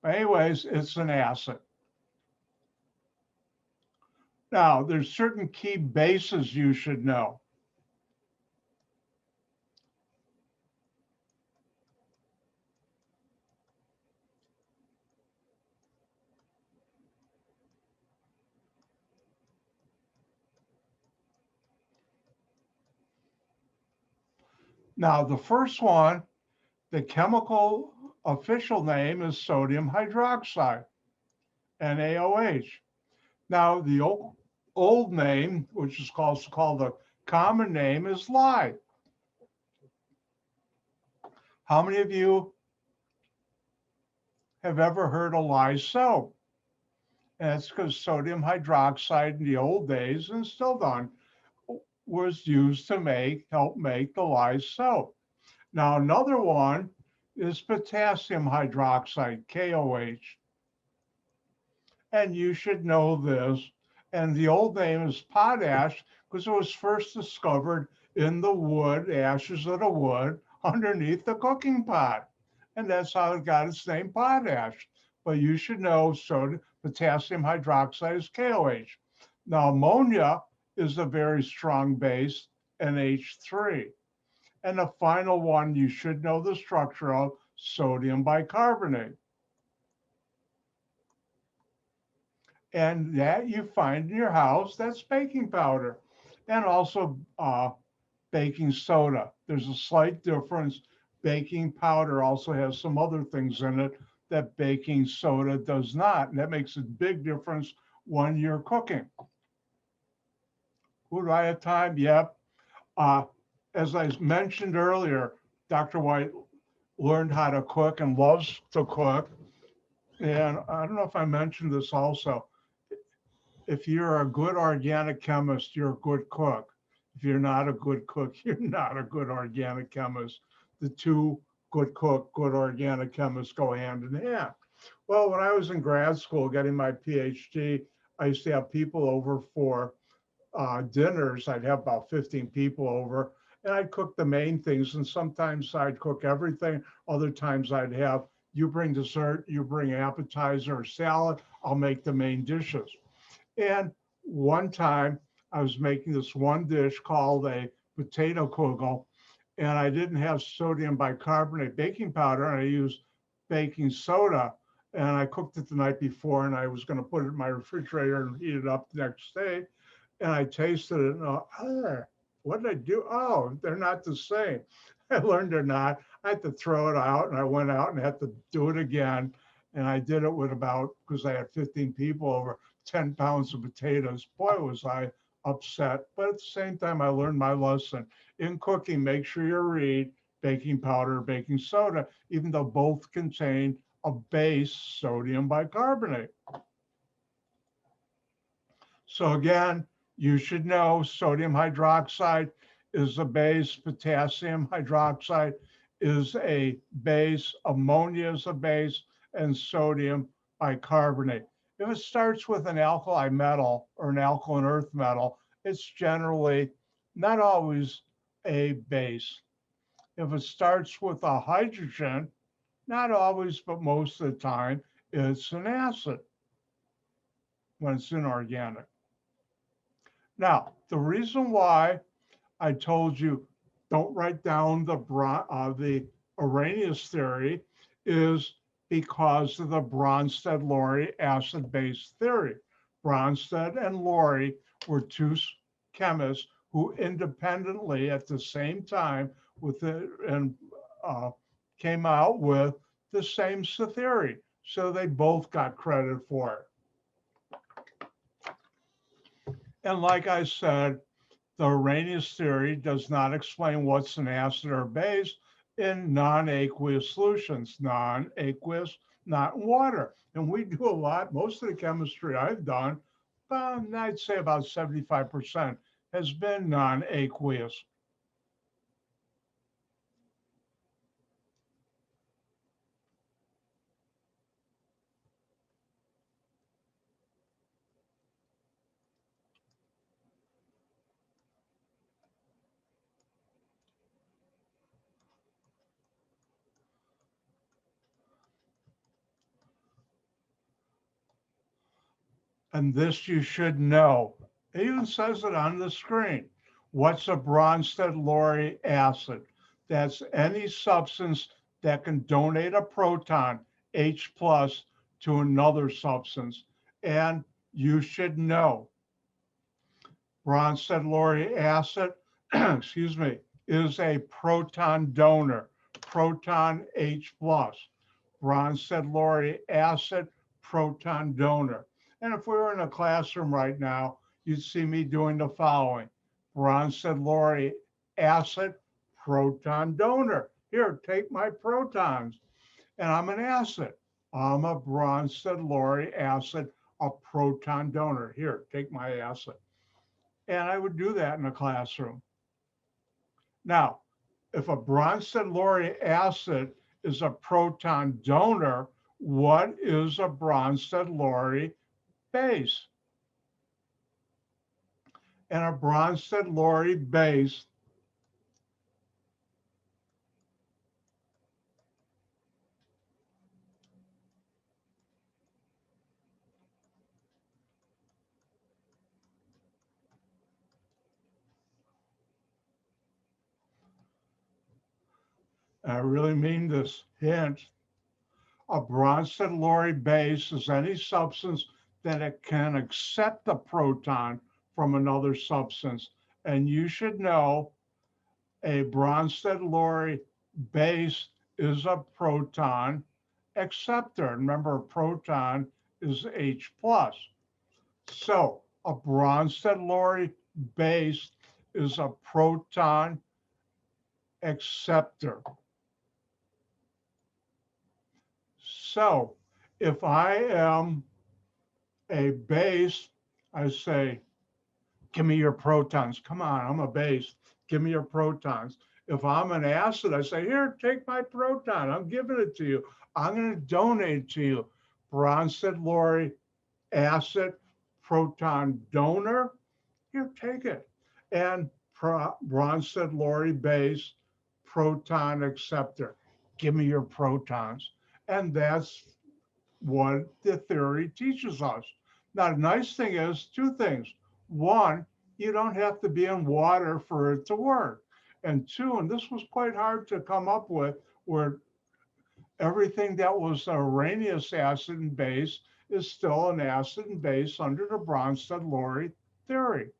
But anyways, it's an acid. Now, there's certain key bases you should know. Now, the first one, the chemical official name is sodium hydroxide, NaOH. Now, the old name, which is called the common name, is lye. How many of you have ever heard of lye soap? And it's because sodium hydroxide in the old days, and still done, was used to help make the lye soap. Now, another one is potassium hydroxide, KOH. And you should know this. And the old name is potash because it was first discovered in the wood, ashes of the wood, underneath the cooking pot. And that's how it got its name, potash. But you should know potassium hydroxide is KOH. Now, ammonia is a very strong base, NH3. And the final one you should know the structure of, sodium bicarbonate. And that you find in your house, that's baking powder. And also baking soda. There's a slight difference. Baking powder also has some other things in it that baking soda does not. And that makes a big difference when you're cooking. Would I have time? Yep. As I mentioned earlier, Dr. White learned how to cook and loves to cook. And I don't know if I mentioned this also. If you're a good organic chemist, you're a good cook. If you're not a good cook, you're not a good organic chemist. The two, good cook, good organic chemists, go hand in hand. Well, when I was in grad school getting my PhD, I used to have people over for dinners. I'd have about 15 people over, and I'd cook the main things. And sometimes I'd cook everything. Other times I'd have, you bring dessert, you bring appetizer or salad, I'll make the main dishes. And one time I was making this one dish called a potato kugel, and I didn't have sodium bicarbonate baking powder, and I used baking soda. And I cooked it the night before, and I was going to put it in my refrigerator and heat it up the next day. And I tasted it, and what did I do? Oh, they're not the same. I learned they're not. I had to throw it out, and I went out and had to do it again. And I did it with because I had 15 people over, 10 pounds of potatoes. Boy, was I upset. But at the same time, I learned my lesson. In cooking, make sure you read baking powder, baking soda, even though both contain a base, sodium bicarbonate. So again, you should know sodium hydroxide is a base, potassium hydroxide is a base, ammonia is a base, and sodium bicarbonate. If it starts with an alkali metal or an alkaline earth metal, it's generally not always a base. If it starts with a hydrogen, not always, but most of the time, it's an acid when it's inorganic. Now, the reason why I told you don't write down the Arrhenius theory is because of the Bronsted Lowry acid-base theory. Bronsted and Lowry were two chemists who independently at the same time with it and came out with the same theory. So they both got credit for it. And like I said, the Arrhenius theory does not explain what's an acid or base in non-aqueous solutions, non-aqueous, not water. And we do a lot, most of the chemistry I've done, I'd say about 75% has been non-aqueous. And this you should know. It even says it on the screen. What's a Bronsted Lowry acid? That's any substance that can donate a proton, H plus, to another substance. And you should know Bronsted Lowry acid, excuse me, is a proton donor, proton H plus. Bronsted Lowry acid, proton donor. And if we were in a classroom right now, you'd see me doing the following. Bronsted Lowry acid, proton donor. Here, take my protons. And I'm an acid. I'm a Bronsted Lowry acid, a proton donor. Here, take my acid. And I would do that in a classroom. Now, if a Bronsted Lowry acid is a proton donor, what is a Bronsted Lowry base? And a Bronsted Lowry base I really mean this hint, a Bronsted Lowry base is any substance that it can accept a proton from another substance. And you should know a Bronsted Lowry base is a proton acceptor. Remember, a proton is H plus. So a Bronsted Lowry base is a proton acceptor. So if I am a base, I say, give me your protons. Come on, I'm a base. Give me your protons. If I'm an acid, I say, here, take my proton. I'm giving it to you. I'm going to donate it to you. Bronsted Lowry acid, proton donor. Here, take it. And Bronsted Lowry base, proton acceptor. Give me your protons. And that's what the theory teaches us. Now, the nice thing is two things. One, you don't have to be in water for it to work. And two, and this was quite hard to come up with, where everything that was Arrhenius acid and base is still an acid and base under the Bronsted Lowry theory.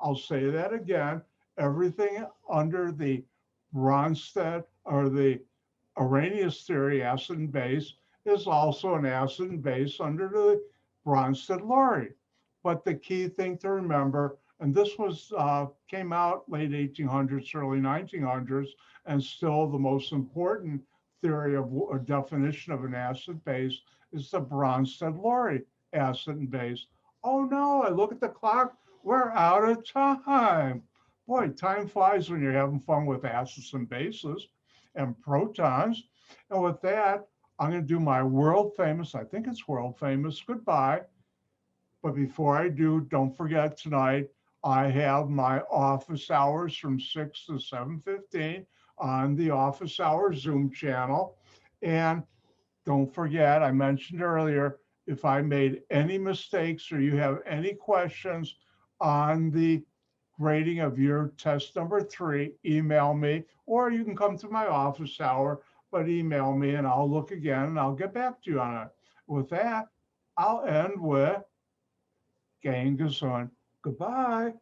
I'll say that again. Everything under the Bronsted or the Arrhenius theory, acid and base, is also an acid and base under the Bronsted Lowry. But the key thing to remember, and this was came out late 1800s, early 1900s, and still the most important theory of a definition of an acid base is the Bronsted Lowry acid and base. Oh no, I look at the clock, we're out of time. Boy, time flies when you're having fun with acids and bases and protons. And with that, I'm going to do my world famous, I think it's world famous, goodbye. But before I do, don't forget tonight, I have my office hours from 6 to 7:15 on the office hours Zoom channel. And don't forget, I mentioned earlier, if I made any mistakes or you have any questions on the grading of your test number 3, email me, or you can come to my office hour, but email me and I'll look again and I'll get back to you on it. With that, I'll end with Gehen gesund. Goodbye.